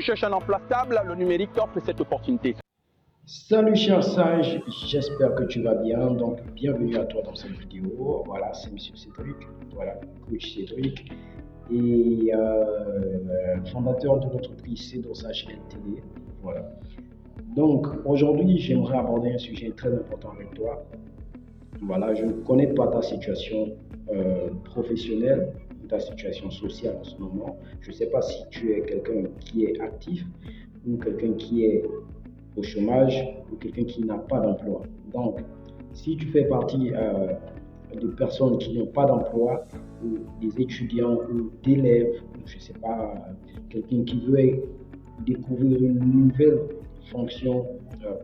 cherches un emploi stable, le numérique t'offre cette opportunité. Salut cher sage, j'espère que tu vas bien. Donc bienvenue à toi dans cette vidéo. Voilà, c'est Monsieur Cédric, voilà, coach Cédric et fondateur de l'entreprise Cédosage LTD. Voilà. Donc aujourd'hui, j'aimerais aborder un sujet très important avec toi. Voilà, je ne connais pas ta situation professionnelle ou ta situation sociale en ce moment. Je ne sais pas si tu es quelqu'un qui est actif ou quelqu'un qui est au chômage ou quelqu'un qui n'a pas d'emploi. Donc, si tu fais partie de personnes qui n'ont pas d'emploi, ou des étudiants ou d'élèves, je ne sais pas, quelqu'un qui veut découvrir une nouvelle fonction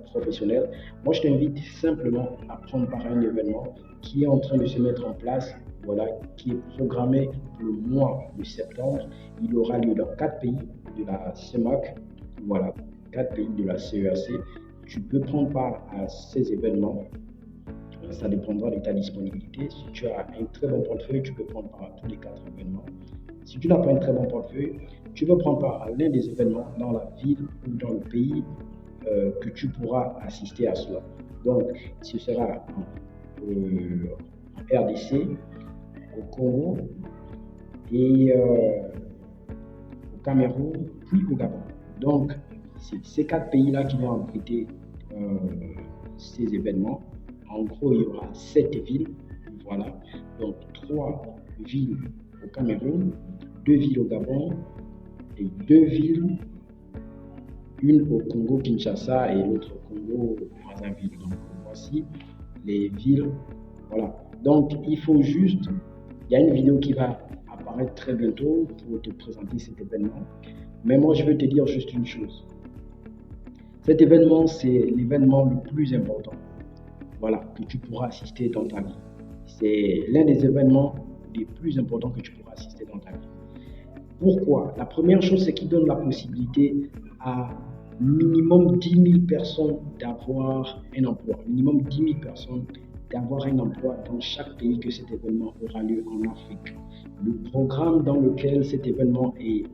professionnelle, moi je t'invite simplement à prendre part à un événement qui est en train de se mettre en place, voilà, qui est programmé pour le mois de septembre. Il aura lieu dans 4 pays de la CEMAC, voilà, 4 pays de la CEAC. Tu peux prendre part à ces événements. Ça dépendra de ta disponibilité. Si tu as un très bon portefeuille, tu peux prendre part à tous les 4 événements. Si tu n'as pas un très bon portefeuille, tu peux prendre part à l'un des événements dans la ville ou dans le pays que tu pourras assister à cela. Donc, ce sera en RDC, au Congo et au Cameroun, puis au Gabon. Donc, c'est ces 4 pays-là qui vont abriter ces événements. En gros, il y aura 7 villes, voilà. Donc, 3 villes au Cameroun, 2 villes au Gabon et 2 villes, une au Congo Kinshasa et l'autre au Congo Brazzaville. Donc, voici les villes, voilà. Donc, il faut juste, il y a une vidéo qui va apparaître très bientôt pour te présenter cet événement. Mais moi, je veux te dire juste une chose. Cet événement, c'est l'événement le plus important, voilà, que tu pourras assister dans ta vie. C'est l'un des événements les plus importants que tu pourras assister dans ta vie. Pourquoi? La première chose, c'est qu'il donne la possibilité à minimum 10 000 personnes d'avoir un emploi. Minimum 10 000 personnes d'avoir un emploi dans chaque pays que cet événement aura lieu en Afrique. Le programme dans lequel cet événement est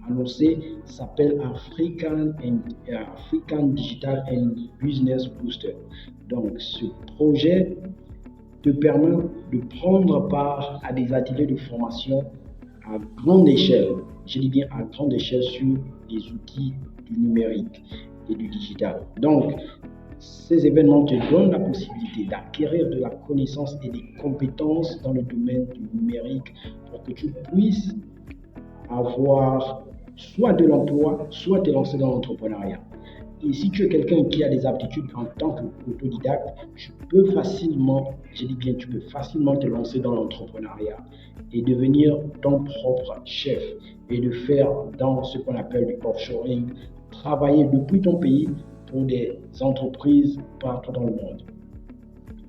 annoncé s'appelle African Digital and Business Booster. Donc, ce projet te permet de prendre part à des ateliers de formation à grande échelle. Je dis bien à grande échelle sur les outils du numérique et du digital. Donc, ces événements te donnent la possibilité d'acquérir de la connaissance et des compétences dans le domaine du numérique pour que tu puisses avoir soit de l'emploi, soit te lancer dans l'entrepreneuriat. Et si tu es quelqu'un qui a des aptitudes en tant qu'autodidacte, tu peux facilement, je dis bien, tu peux facilement te lancer dans l'entrepreneuriat et devenir ton propre chef et de faire dans ce qu'on appelle du offshoring, travailler depuis ton pays pour des entreprises partout dans le monde.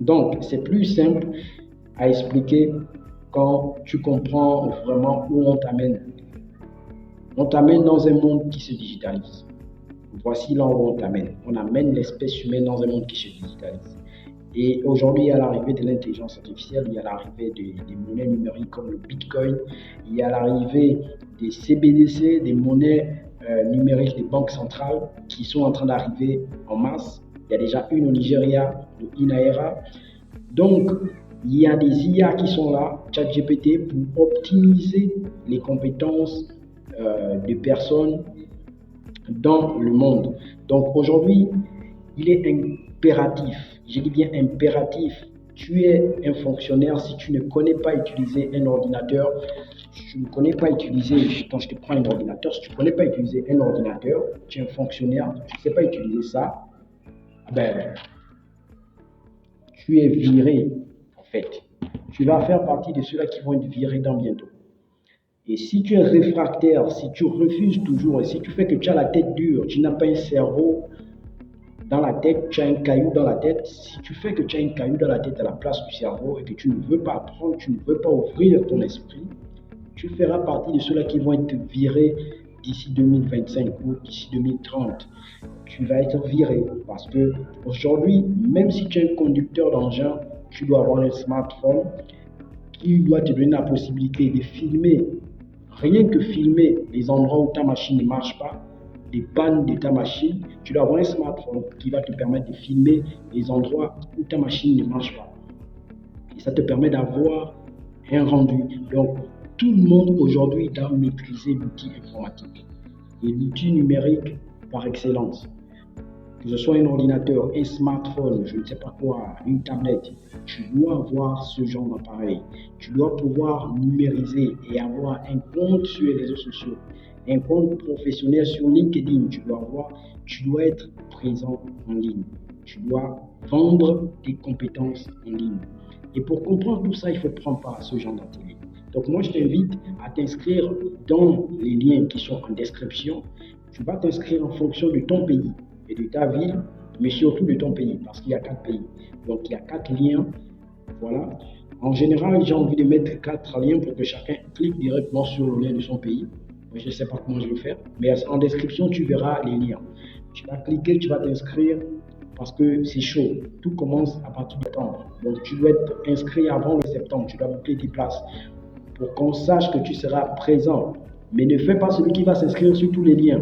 Donc, c'est plus simple à expliquer quand tu comprends vraiment où on t'amène. On t'amène dans un monde qui se digitalise. Voici là où on t'amène. On amène l'espèce humaine dans un monde qui se digitalise. Et aujourd'hui, il y a l'arrivée de l'intelligence artificielle, il y a l'arrivée des monnaies numériques comme le Bitcoin, il y a l'arrivée des CBDC, des monnaies numériques des banques centrales qui sont en train d'arriver en masse. Il y a déjà une au Nigeria, le Inaera. Donc, il y a des IA qui sont là, ChatGPT, pour optimiser les compétences de personnes dans le monde. Donc aujourd'hui, il est impératif, je dis bien impératif, tu es un fonctionnaire, si tu ne connais pas utiliser un ordinateur, si tu ne connais pas utiliser, quand je te prends un ordinateur, si tu ne connais pas utiliser un ordinateur, tu es un fonctionnaire, tu ne sais pas utiliser ça, ben, tu es viré en fait. Tu vas faire partie de ceux-là qui vont être virés dans bientôt. Et si tu es réfractaire, si tu refuses toujours, et si tu fais que tu as la tête dure, tu n'as pas un cerveau dans la tête, tu as un caillou dans la tête, si tu fais que tu as un caillou dans la tête à la place du cerveau et que tu ne veux pas apprendre, tu ne veux pas ouvrir ton esprit, tu feras partie de ceux-là qui vont être virés d'ici 2025 ou d'ici 2030. Tu vas être viré parce que aujourd'hui, même si tu es un conducteur d'engin, tu dois avoir un smartphone qui doit te donner la possibilité de filmer, rien que filmer les endroits où ta machine ne marche pas, des pannes de ta machine, tu dois avoir un smartphone qui va te permettre de filmer les endroits où ta machine ne marche pas. Et ça te permet d'avoir un rendu. Donc, tout le monde aujourd'hui doit maîtriser l'outil informatique et l'outil numérique par excellence. Que ce soit un ordinateur, un smartphone, je ne sais pas quoi, une tablette, tu dois avoir ce genre d'appareil. Tu dois pouvoir numériser et avoir un compte sur les réseaux sociaux, un compte professionnel sur LinkedIn. Tu dois être présent en ligne. Tu dois vendre tes compétences en ligne. Et pour comprendre tout ça, il faut prendre part à ce genre d'atelier. Donc moi, je t'invite à t'inscrire dans les liens qui sont en description. Tu vas t'inscrire en fonction de ton pays et de ta ville, mais surtout de ton pays, parce qu'il y a 4 pays. Donc il y a 4 liens. Voilà. En général, j'ai envie de mettre 4 liens pour que chacun clique directement sur le lien de son pays. Je ne sais pas comment je vais faire, mais en description, tu verras les liens. Tu vas cliquer, tu vas t'inscrire parce que c'est chaud. Tout commence à partir de septembre. Donc tu dois être inscrit avant le septembre. Tu dois booker tes places pour qu'on sache que tu seras présent. Mais ne fais pas celui qui va s'inscrire sur tous les liens.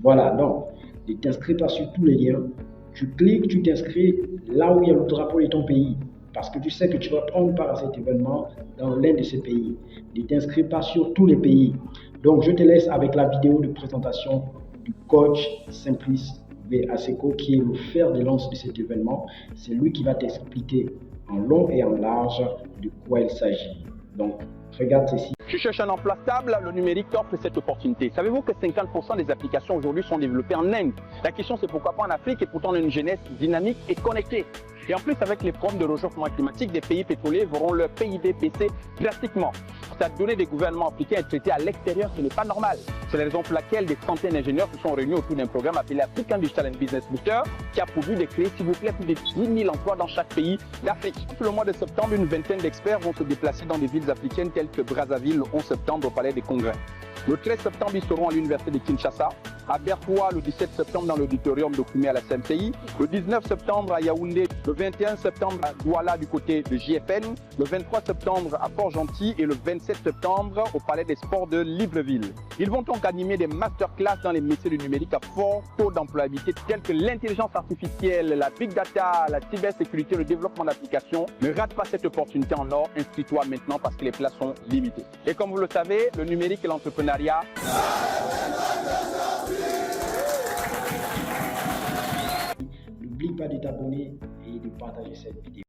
Voilà, donc ne t'inscris pas sur tous les liens. Tu cliques, tu t'inscris là où il y a le drapeau de ton pays. Parce que tu sais que tu vas prendre part à cet événement dans l'un de ces pays. Ne t'inscris pas sur tous les pays. Donc, je te laisse avec la vidéo de présentation du coach Simplice V. Asseco, qui est le fer de lance de cet événement. C'est lui qui va t'expliquer en long et en large de quoi il s'agit. Donc, regarde ceci. Tu cherches un emploi stable, le numérique t'offre cette opportunité. Savez-vous que 50% des applications aujourd'hui sont développées en Inde? La question c'est pourquoi pas en Afrique, et pourtant on a une jeunesse dynamique et connectée. Et en plus, avec les problèmes de réchauffement climatique, des pays pétroliers verront leur PIB baisser drastiquement. Cette donnée des gouvernements africains est traitée à l'extérieur, ce n'est pas normal. C'est la raison pour laquelle des centaines d'ingénieurs se sont réunis autour d'un programme appelé African Digital and Business Booster, qui a pour but de créer, s'il vous plaît, plus de 10 000 emplois dans chaque pays d'Afrique. Tout le mois de septembre, une vingtaine d'experts vont se déplacer dans des villes africaines telles que Brazzaville le 11 septembre au Palais des Congrès. Le 13 septembre, ils seront à l'université de Kinshasa, à Bertoua le 17 septembre dans l'auditorium de Koumé à la CMCI, le 19 septembre à Yaoundé, le 21 septembre à Douala du côté de JFN, le 23 septembre à Port-Gentil et le 27 septembre au Palais des Sports de Libreville. Ils vont donc animer des masterclass dans les métiers du numérique à fort taux d'employabilité tels que l'intelligence artificielle, la big data, la cybersécurité, le développement d'applications. Ne rate pas cette opportunité en or, inscris-toi maintenant parce que les places sont limitées. Et comme vous le savez, le numérique et l'entrepreneuriat. N'oublie pas de t'abonner et de partager cette vidéo.